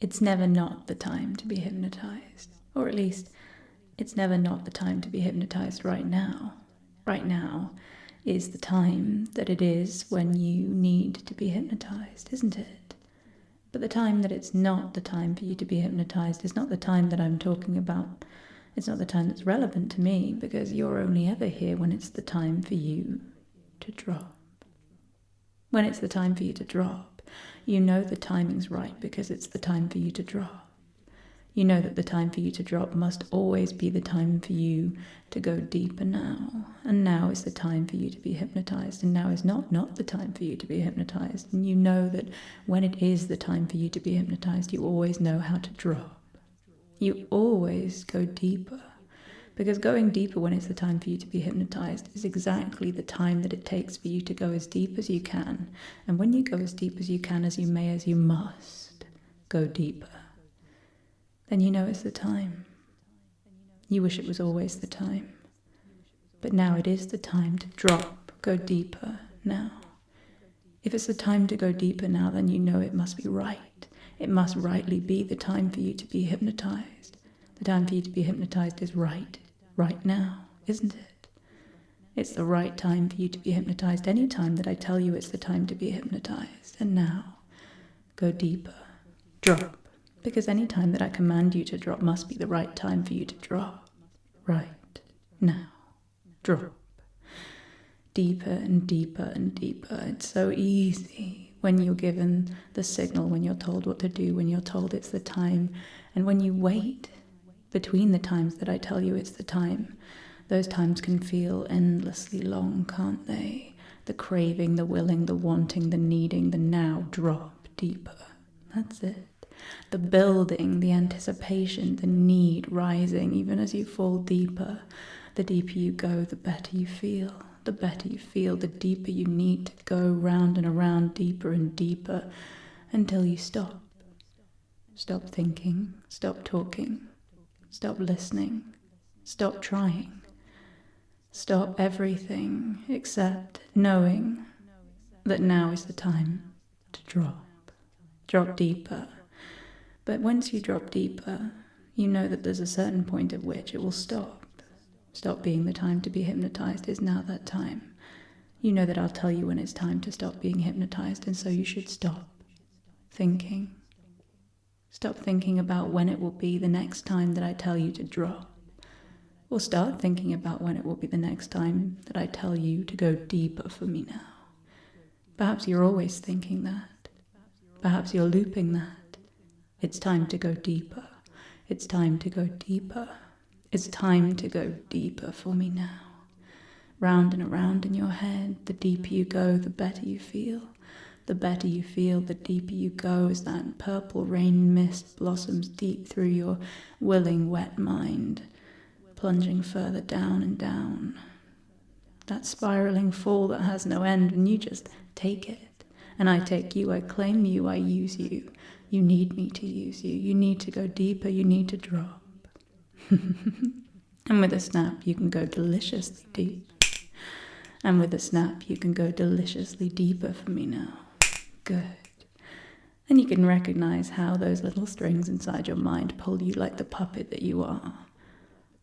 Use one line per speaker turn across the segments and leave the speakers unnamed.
It's never not the time to be hypnotized. Or at least, it's never not the time to be hypnotized right now. Right now is the time that it is when you need to be hypnotized, isn't it? But the time that it's not the time for you to be hypnotized is not the time that I'm talking about. It's not the time that's relevant to me, because you're only ever here when it's the time for you to drop. When it's the time for you to drop, you know the timing's right because it's the time for you to drop. You know that the time for you to drop must always be the time for you to go deeper now. And now is the time for you to be hypnotized. And now is not the time for you to be hypnotized. And you know that when it is the time for you to be hypnotized, you always know how to drop. You always go deeper. Because going deeper when it's the time for you to be hypnotized is exactly the time that it takes for you to go as deep as you can. And when you go as deep as you can, as you may, as you must, go deeper, then you know it's the time. You wish it was always the time. But now it is the time to drop, go deeper now. If it's the time to go deeper now, then you know it must be right. It must rightly be the time for you to be hypnotized. The time for you to be hypnotized is right now, isn't it? It's the right time for you to be hypnotized any time that I tell you it's the time to be hypnotized. And now, go deeper, drop. Because any time that I command you to drop must be the right time for you to drop. Right now, drop. Deeper and deeper and deeper. It's so easy when you're given the signal, when you're told what to do, when you're told it's the time, and when you wait between the times that I tell you it's the time. Those times can feel endlessly long, can't they? The craving, the willing, the wanting, the needing, the now. Drop deeper. That's it. The building, the anticipation, the need rising, even as you fall deeper. The deeper you go, the better you feel. The better you feel, the deeper you need to go, round and around, deeper and deeper, until you stop. Stop thinking, stop talking, stop listening, stop trying. Stop everything except knowing that now is the time to drop. Drop deeper. But once you drop deeper, you know that there's a certain point at which it will stop. Stop being the time to be hypnotized is now that time. You know that I'll tell you when it's time to stop being hypnotized, and so you should stop thinking. Stop thinking about when it will be the next time that I tell you to drop. Or start thinking about when it will be the next time that I tell you to go deeper for me now. Perhaps you're always thinking that. Perhaps you're looping that. It's time to go deeper. It's time to go deeper. It's time to go deeper for me now. Round and around in your head, the deeper you go, the better you feel. The better you feel, the deeper you go as that purple rain mist blossoms deep through your willing, wet mind, plunging further down and down. That spiraling fall that has no end, and you just take it. And I take you, I claim you, I use you. You need me to use you. You need to go deeper, you need to drop. And with a snap, you can go deliciously deep. And with a snap, you can go deliciously deeper for me now. Good. And you can recognize how those little strings inside your mind pull you like the puppet that you are.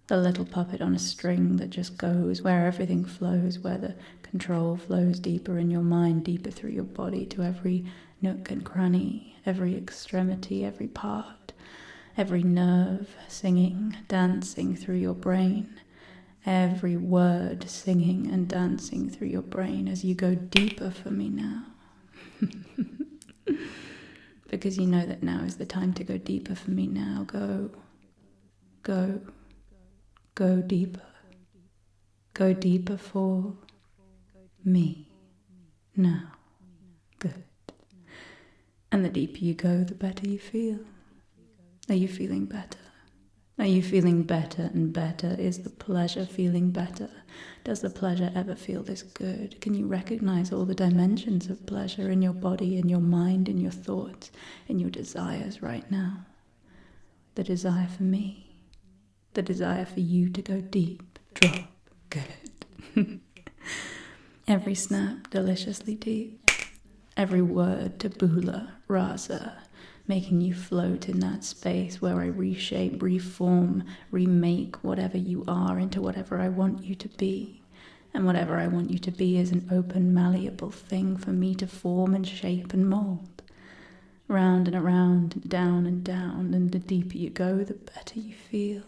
The little puppet on a string that just goes where everything flows, where the control flows deeper in your mind, deeper through your body to every nook and cranny, every extremity, every part. Every nerve singing, dancing through your brain. Every word singing and dancing through your brain as you go deeper for me now. Because you know that now is the time to go deeper for me now. Go deeper. Go deeper for me now. Good. And the deeper you go, the better you feel. Are you feeling better? Are you feeling better and better? Is the pleasure feeling better? Does the pleasure ever feel this good? Can you recognize all the dimensions of pleasure in your body, in your mind, in your thoughts, in your desires right now? The desire for me. The desire for you to go deep. Drop. Good. Every snap deliciously deep. Every word tabula rasa. making you float in that space where I reshape, reform, remake whatever you are into whatever I want you to be. And whatever I want you to be is an open, malleable thing for me to form and shape and mold. Round and around, and down, and the deeper you go, the better you feel.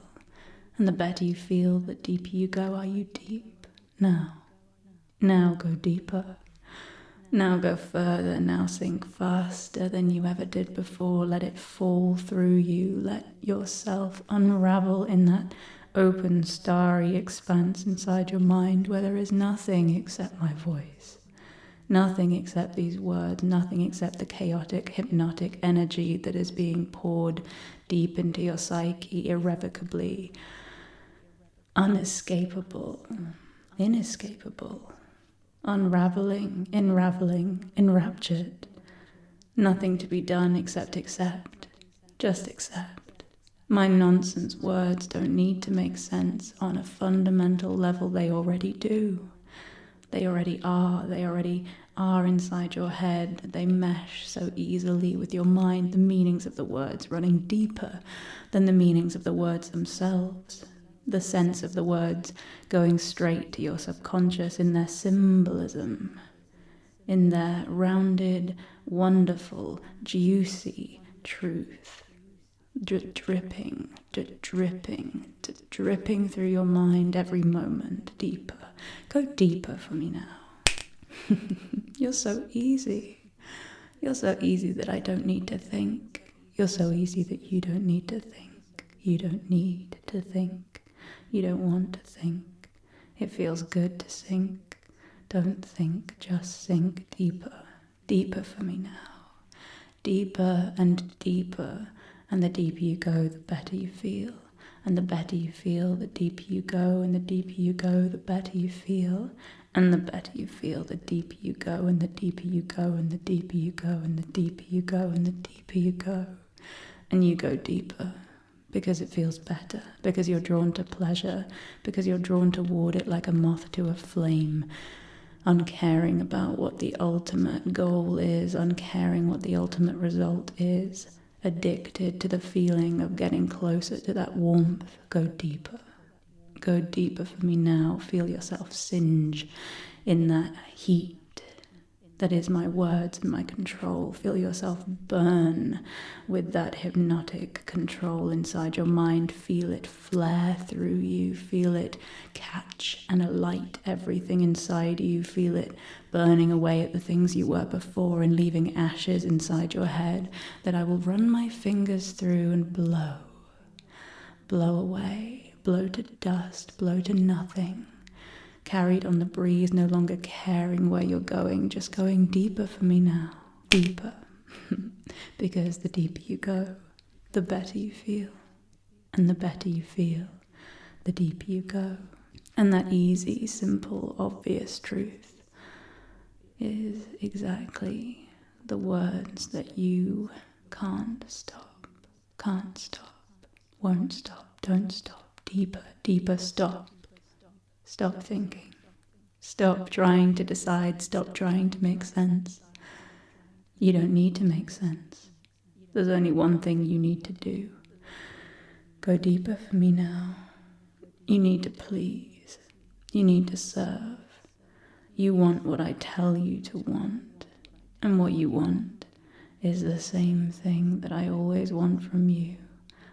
And the better you feel, the deeper you go. Are you deep? Now go deeper. Now go further, now sink faster than you ever did before. Let it fall through you. Let yourself unravel in that open, starry expanse inside your mind where there is nothing except my voice. Nothing except these words, nothing except the chaotic, hypnotic energy that is being poured deep into your psyche, irrevocably, unescapable, inescapable. Unraveling, enraptured. Nothing to be done except accept. Just accept. My nonsense words don't need to make sense on a fundamental level. They already do. They already are. They already are inside your head. They mesh so easily with your mind, the meanings of the words running deeper than the meanings of the words themselves. The sense of the words going straight to your subconscious in their symbolism, in their rounded, wonderful, juicy truth, dripping through your mind every moment, deeper. Go deeper for me now. You're so easy. You're so easy that I don't need to think. You're so easy that you don't need to think. You don't need to think. You don't want to think. It feels good to sink. Don't think, just sink deeper. Deeper for me now. Deeper and deeper. And the deeper you go, the better you feel. And the better you feel, the deeper you go. And the deeper you go, the better you feel. And the better you feel, the deeper you go. And the deeper you go. And the deeper you go. And the deeper you go. And the deeper you go. And you go deeper. Because it feels better, because you're drawn to pleasure, because you're drawn toward it like a moth to a flame, uncaring about what the ultimate goal is, uncaring what the ultimate result is, addicted to the feeling of getting closer to that warmth. Go deeper. Go deeper for me now. Feel yourself singe in that heat that is my words and my control. Feel yourself burn with that hypnotic control inside your mind. Feel it flare through you. Feel it catch and alight everything inside you. Feel it burning away at the things you were before and leaving ashes inside your head that I will run my fingers through and blow. Blow away. Blow to dust. Blow to nothing. Carried on the breeze, no longer caring where you're going, just going deeper for me now. Deeper. Because the deeper you go, the better you feel. And the better you feel, the deeper you go. And that easy, simple, obvious truth is exactly the words that you can't stop, won't stop, don't stop, deeper, stop. Stop thinking. Stop trying to decide. Stop trying to make sense. You don't need to make sense. There's only one thing you need to do. Go deeper for me now. You need to please. You need to serve. You want what I tell you to want. And what you want is the same thing that I always want from you.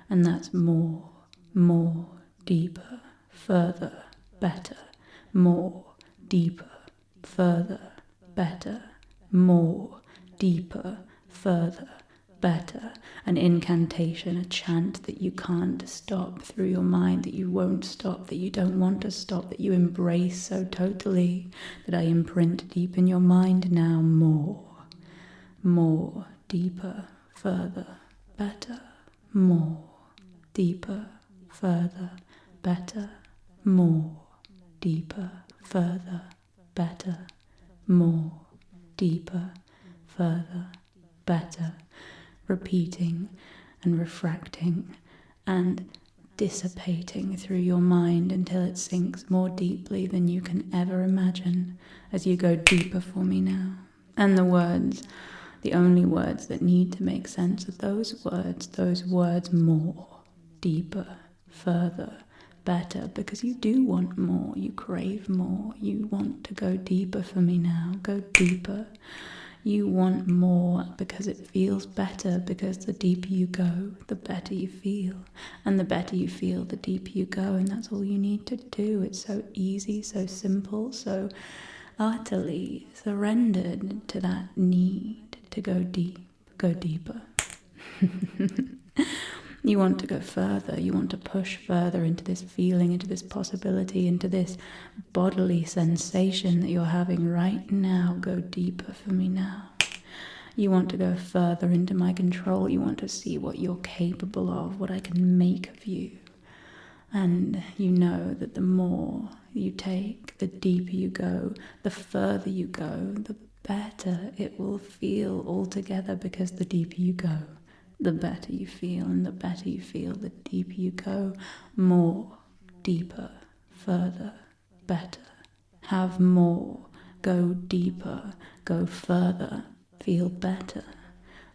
And that's more, deeper, further, better, more, deeper, further, better, more, deeper, further, better. An incantation, a chant that you can't stop through your mind, that you won't stop, that you don't want to stop, that you embrace so totally, that I imprint deep in your mind now. More, deeper, further, better, more, deeper, further, better, more, deeper, further, better, more, deeper, further, better, repeating and refracting and dissipating through your mind until it sinks more deeply than you can ever imagine as you go deeper for me now. And the words The only words that need to make sense are those words more, deeper, further, better, because you do want more, you crave more, you want to go deeper for me now, go deeper. You want more because it feels better, because the deeper you go, the better you feel. And the better you feel, the deeper you go, and that's all you need to do. It's so easy, so simple, so utterly surrendered to that need to go deep, go deeper. You want to go further, you want to push further into this feeling, into this possibility, into this bodily sensation that you're having right now. Go deeper for me now. You want to go further into my control. You want to see what you're capable of, what I can make of you. And you know that the more you take, the deeper you go, the further you go, the better it will feel altogether, because the deeper you go, the better you feel, and the better you feel, the deeper you go. More, deeper, further, better. Have more, go deeper, go further, feel better.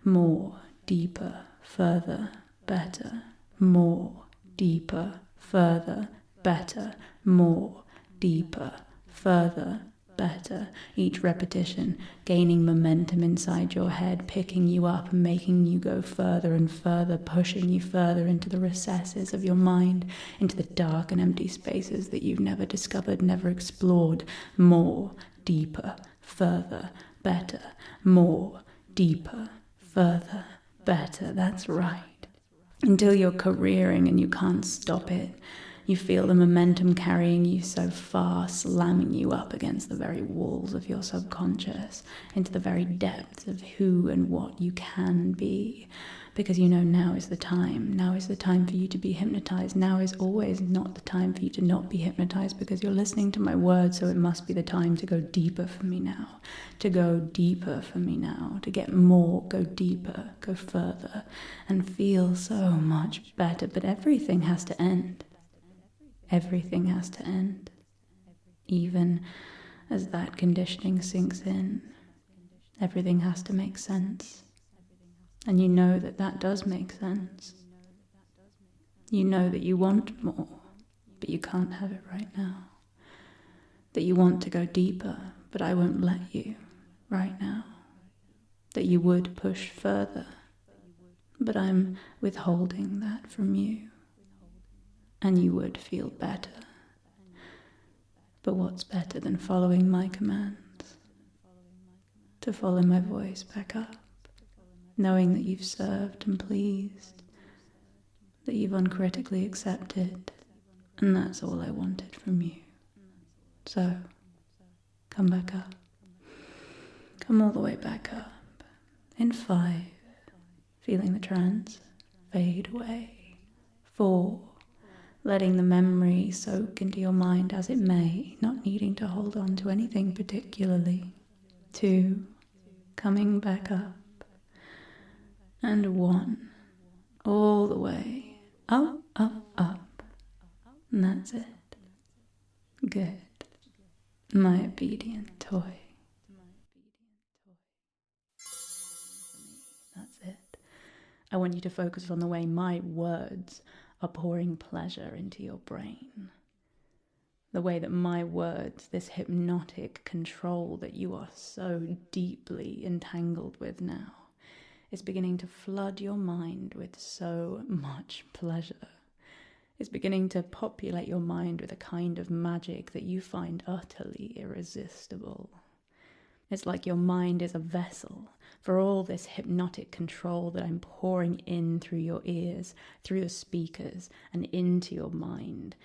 More, deeper, further, better. More, deeper, further, better. More, deeper, further, better. Each repetition gaining momentum inside your head, picking you up and making you go further and further, pushing you further into the recesses of your mind, into the dark and empty spaces that you've never discovered, never explored. More, deeper, further, better. More, deeper, further, better. That's right. Until you're careering and you can't stop it. You feel the momentum carrying you so far, slamming you up against the very walls of your subconscious, into the very depths of who and what you can be. Because you know now is the time. Now is the time for you to be hypnotized. Now is always not the time for you to not be hypnotized, because you're listening to my words, so it must be the time to go deeper for me now. To go deeper for me now. To get more, go deeper, go further, and feel so much better. But everything has to end. Everything has to end, even as that conditioning sinks in. Everything has to make sense. And you know that that does make sense. You know that you want more, but you can't have it right now. That you want to go deeper, but I won't let you right now. That you would push further, but I'm withholding that from you. And you would feel better. But what's better than following my commands? To follow my voice back up, knowing that you've served and pleased, that you've uncritically accepted, and that's all I wanted from you. So, come back up. Come all the way back up. In 5, feeling the trance fade away. 4, letting the memory soak into your mind as it may, not needing to hold on to anything particularly. 2, coming back up. And 1, all the way up, up, up. And that's it. Good. My obedient toy. That's it. I want you to focus on the way my words are pouring pleasure into your brain. The way that my words, this hypnotic control that you are so deeply entangled with now, is beginning to flood your mind with so much pleasure. It's beginning to populate your mind with a kind of magic that you find utterly irresistible. It's like your mind is a vessel for all this hypnotic control that I'm pouring in through your ears, through the speakers, and into your mind.